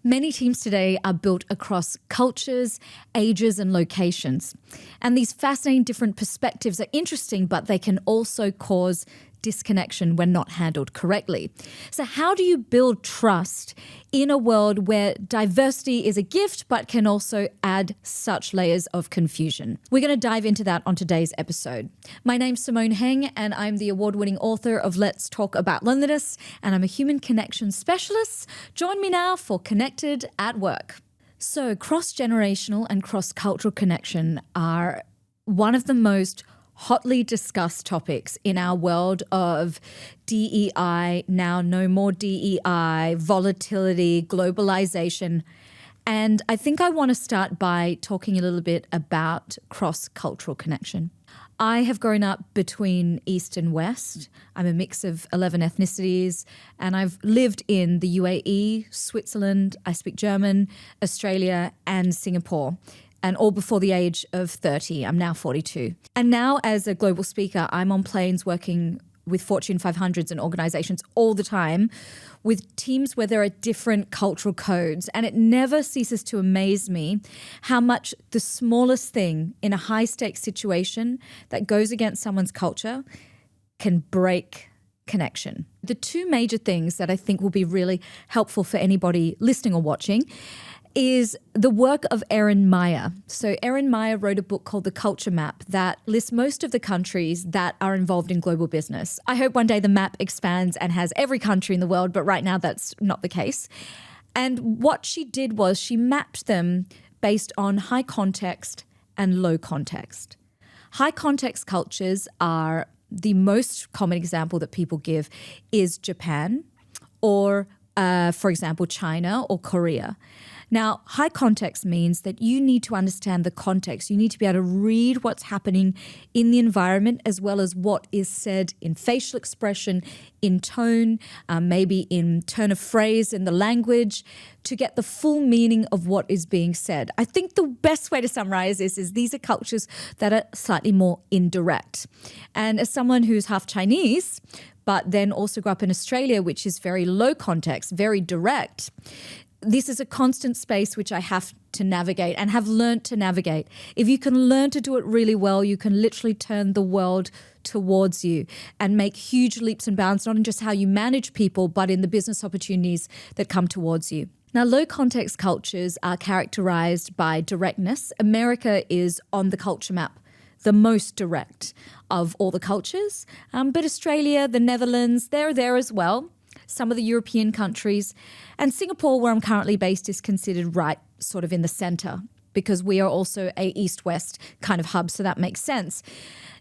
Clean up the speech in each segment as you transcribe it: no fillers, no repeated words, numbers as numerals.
Many teams today are built across cultures, ages, and locations. And these fascinating different perspectives are interesting, but they can also cause disconnection when not handled correctly. So how do you build trust in a world where diversity is a gift but can also add such layers of confusion? We're going to dive into that on today's episode. My name's Simone Heng, and I'm the award-winning author of Let's Talk About Loneliness, and I'm a human connection specialist. Join me now for Connected at Work. So cross-generational and cross-cultural connection are one of the most hotly discussed topics in our world of DEI, now no more DEI, volatility, globalization. And I think I want to start by talking a little bit about cross-cultural connection. I have grown up between East and West. I'm a mix of 11 ethnicities, and I've lived in the UAE, Switzerland, I speak German, Australia, and Singapore. And all before the age of 30. I'm now 42. And now as a global speaker, I'm on planes working with Fortune 500s and organizations all the time with teams where there are different cultural codes. And it never ceases to amaze me how much the smallest thing in a high-stakes situation that goes against someone's culture can break connection. The two major things that I think will be really helpful for anybody listening or watching is the work of Erin Meyer. So Erin Meyer wrote a book called The Culture Map that lists most of the countries that are involved in global business. I hope one day the map expands and has every country in the world, but right now that's not the case. And what she did was she mapped them based on high context and low context. High context cultures are the most common example that people give is Japan or, for example, China or Korea. Now, high context means that you need to understand the context. You need to be able to read what's happening in the environment as well as what is said in facial expression, in tone, maybe in turn of phrase in the language to get the full meaning of what is being said. I think the best way to summarize this is these are cultures that are slightly more indirect. And as someone who's half Chinese, but then also grew up in Australia, which is very low context, very direct, this is a constant space which I have to navigate and have learned to navigate. If you can learn to do it really well, you can literally turn the world towards you and make huge leaps and bounds, not in just how you manage people, but in the business opportunities that come towards you. Now, low context cultures are characterized by directness. America is on the culture map the most direct of all the cultures, but Australia, the Netherlands, they're there as well. Some of the European countries, and Singapore, where I'm currently based, is considered right sort of in the center because we are also a East-West kind of hub, so that makes sense.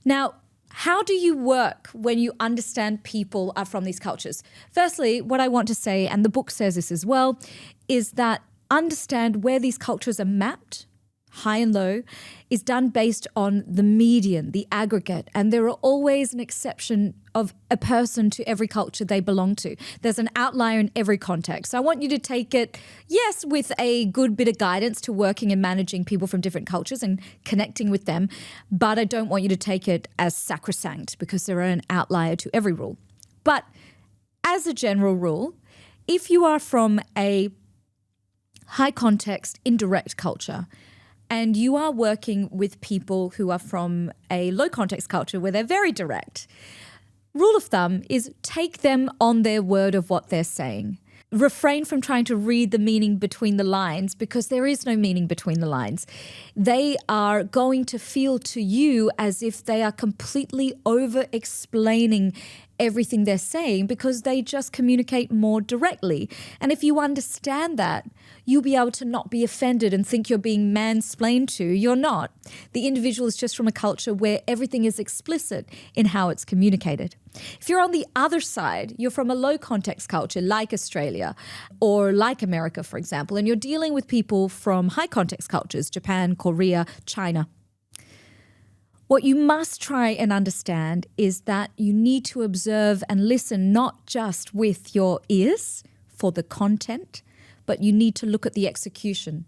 Now, how do you work when you understand people are from these cultures? Firstly, what I want to say, and the book says this as well, is that understand where these cultures are mapped, high and low, is done based on the median, the aggregate. And there are always an exception of a person to every culture they belong to. There's an outlier in every context. So I want you to take it, yes, with a good bit of guidance to working and managing people from different cultures and connecting with them. But I don't want you to take it as sacrosanct because there are an outlier to every rule. But as a general rule, if you are from a high context, indirect culture, and you are working with people who are from a low context culture where they're very direct, rule of thumb is take them on their word of what they're saying. Refrain from trying to read the meaning between the lines because there is no meaning between the lines. They are going to feel to you as if they are completely over-explaining everything they're saying because they just communicate more directly. And if you understand that, you'll be able to not be offended and think you're being mansplained to. You're not. The individual is just from a culture where everything is explicit in how it's communicated. If you're on the other side, you're from a low context culture like Australia or like America, for example, and you're dealing with people from high context cultures, Japan, Korea, China. What you must try and understand is that you need to observe and listen not just with your ears for the content, but you need to look at the execution.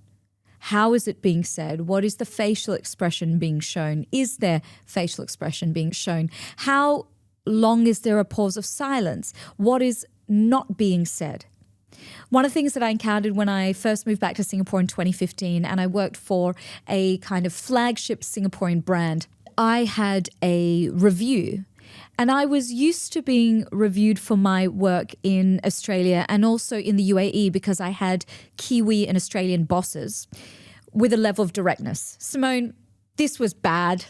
How is it being said? What is the facial expression being shown? Is there facial expression being shown? How long is there a pause of silence? What is not being said? One of the things that I encountered when I first moved back to Singapore in 2015 and I worked for a kind of flagship Singaporean brand, I had a review. And I was used to being reviewed for my work in Australia and also in the UAE because I had Kiwi and Australian bosses with a level of directness. Simone, this was bad.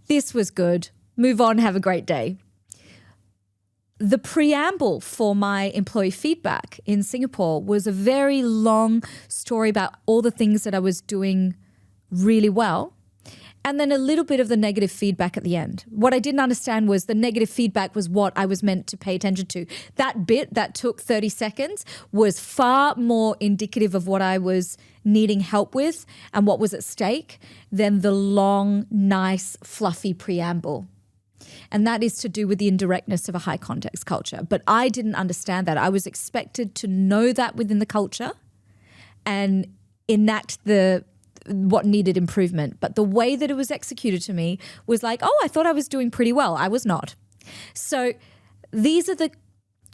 This was good. Move on, have a great day. The preamble for my employee feedback in Singapore was a very long story about all the things that I was doing really well, and then a little bit of the negative feedback at the end. What I didn't understand was the negative feedback was what I was meant to pay attention to. That bit that took 30 seconds was far more indicative of what I was needing help with and what was at stake than the long, nice, fluffy preamble. And that is to do with the indirectness of a high context culture. But I didn't understand that. I was expected to know that within the culture and enact what needed improvement. But the way that it was executed to me was like, oh, I thought I was doing pretty well. I was not. So these are the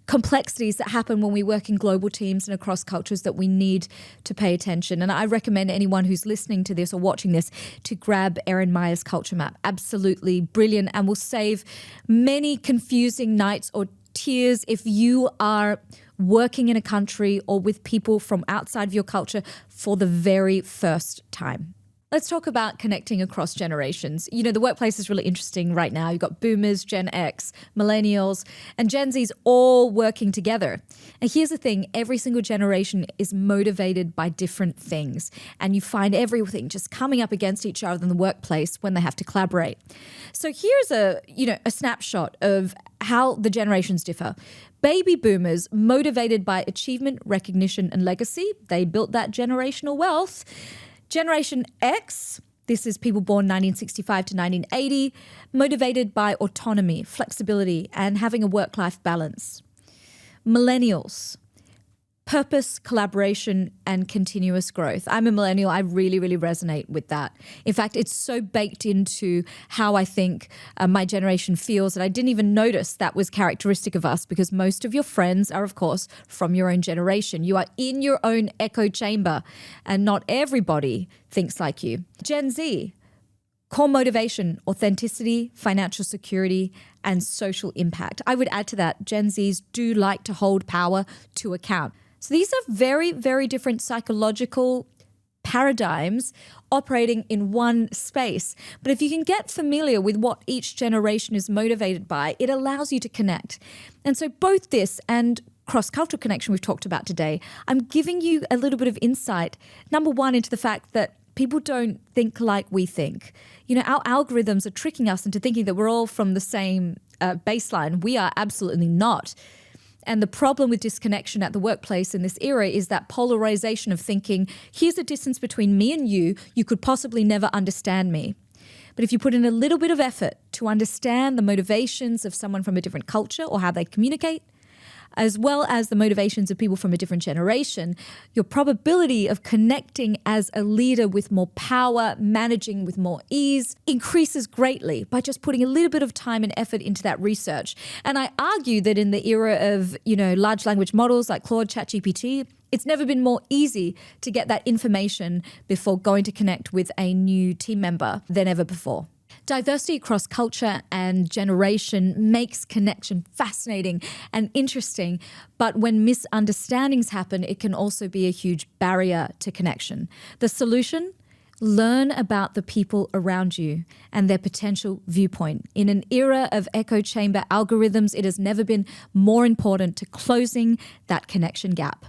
complexities that happen when we work in global teams and across cultures that we need to pay attention. And I recommend anyone who's listening to this or watching this to grab Erin Meyer's culture map. Absolutely brilliant, and will save many confusing nights or tears if you are working in a country or with people from outside of your culture for the very first time. Let's talk about connecting across generations. You know, the workplace is really interesting right now. You've got boomers, Gen X, millennials, and Gen Z's all working together. And here's the thing, every single generation is motivated by different things. And you find everything just coming up against each other in the workplace when they have to collaborate. So here's a snapshot of how the generations differ. Baby boomers, motivated by achievement, recognition, and legacy. They built that generational wealth. Generation X, this is people born 1965 to 1980, motivated by autonomy, flexibility, and having a work-life balance. Millennials, purpose, collaboration, and continuous growth. I'm a millennial. I really, really resonate with that. In fact, it's so baked into how I think my generation feels that I didn't even notice that was characteristic of us, because most of your friends are, of course, from your own generation. You are in your own echo chamber, and not everybody thinks like you. Gen Z, core motivation, authenticity, financial security, and social impact. I would add to that, Gen Zs do like to hold power to account. So these are very, very different psychological paradigms operating in one space. But if you can get familiar with what each generation is motivated by, it allows you to connect. And so both this and cross-cultural connection we've talked about today, I'm giving you a little bit of insight, number one, into the fact that people don't think like we think. You know, our algorithms are tricking us into thinking that we're all from the same baseline. We are absolutely not. And the problem with disconnection at the workplace in this era is that polarization of thinking, here's a distance between me and you could possibly never understand me. But if you put in a little bit of effort to understand the motivations of someone from a different culture or how they communicate, as well as the motivations of people from a different generation, your probability of connecting as a leader with more power, managing with more ease, increases greatly by just putting a little bit of time and effort into that research. And I argue that in the era of, large language models like Claude, ChatGPT, it's never been more easy to get that information before going to connect with a new team member than ever before. Diversity across culture and generation makes connection fascinating and interesting, but when misunderstandings happen, it can also be a huge barrier to connection. The solution? Learn about the people around you and their potential viewpoint. In an era of echo chamber algorithms, it has never been more important to closing that connection gap.